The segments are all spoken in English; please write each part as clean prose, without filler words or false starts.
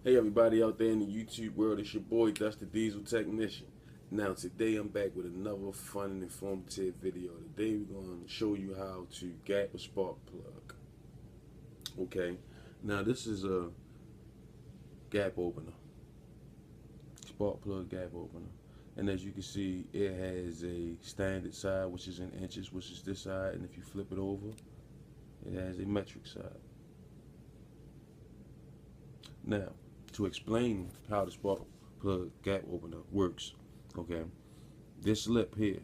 Hey everybody out there in the YouTube world, it's your boy Dusty Diesel Technician. Now today I'm back with another fun and informative video. Today we're going to show you how to gap a spark plug. Okay, now this is a gap opener, spark plug gap opener. And as you can see, it has a standard side, which is in inches, which is this side, and if you flip it over, it has a metric side. Now, to explain how the spark plug gap opener works, okay, this lip here,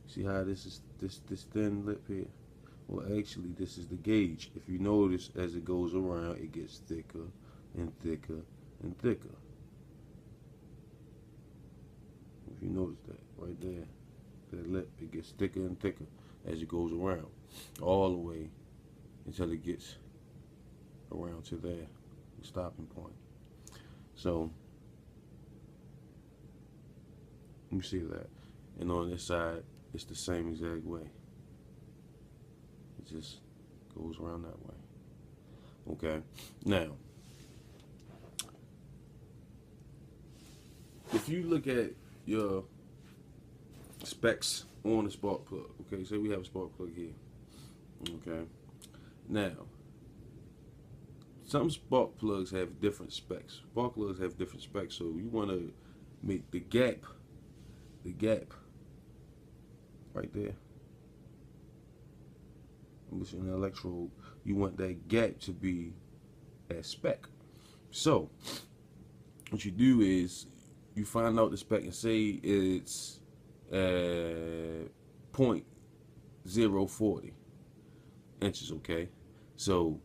see how this is this thin lip here? Well, actually, this is the gauge. If you notice, as it goes around, it gets thicker and thicker and thicker. If you notice that right there, that lip, it gets thicker and thicker as it goes around, all the way until it gets around to there, the stopping point. So you see that, and on this side it's the same exact way. It just goes around that way. Okay, now if you look at your specs on the spark plug, okay, say we have a spark plug here, okay, now some spark plugs have different specs. Spark plugs have different specs, so you want to make the gap right there. Which an electrode, you want that gap to be at spec. So what you do is you find out the spec and say it's 0.040 inches. Okay, so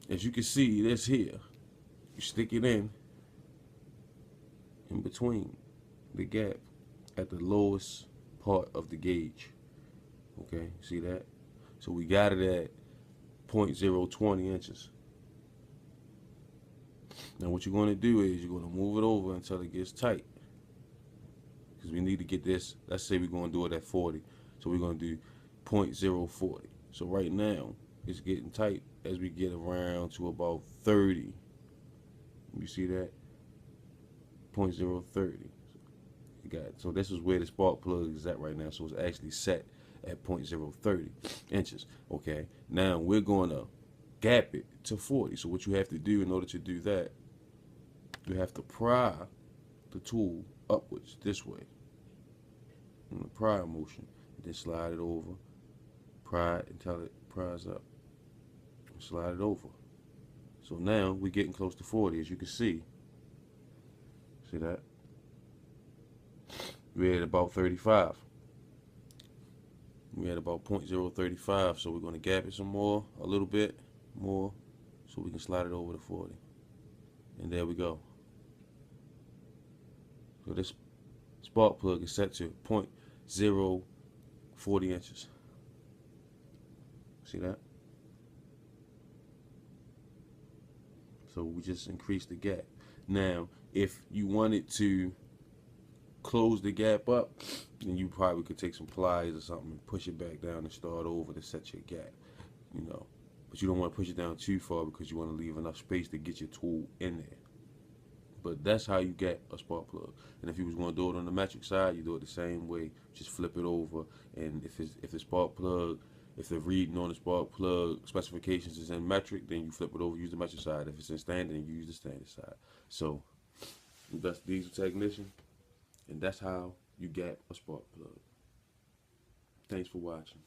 as you can see, this here, you stick it in between the gap at the lowest part of the gauge. Okay, see that? So we got it at 0.020 inches. Now what you're going to do is you're going to move it over until it gets tight, because we need to get this. Let's say we're going to do it at 40, so we're going to do 0.040. So right now it's getting tight as we get around to about 30. You see that? 0.030. You got it. So this is where the spark plug is at right now. So it's actually set at 0.030 inches. Okay, now we're going to gap it to 40. So what you have to do in order to do that, you have to pry the tool upwards this way in the pry motion, and then slide it over, pry it until it pries up, and slide it over. So now we're getting close to 40, as you can see. See that? We're at about 35. We're at about 0.035, so we're going to gap it some more, a little bit more, so we can slide it over to 40. And there we go. So this spark plug is set to 0.040 inches. See that? So we just increased the gap. Now, if you wanted to close the gap up, then you probably could take some pliers or something and push it back down and start over to set your gap, you know. But you don't want to push it down too far, because you want to leave enough space to get your tool in there. But that's how you get a spark plug. And if you was going to do it on the metric side, you do it the same way. Just flip it over, and if the spark plug, if the reading on the spark plug specifications is in metric, then you flip it over, use the metric side. If it's in standard, then you use the standard side. So that's the Diesel Technician, and that's how you gap a spark plug. Thanks for watching.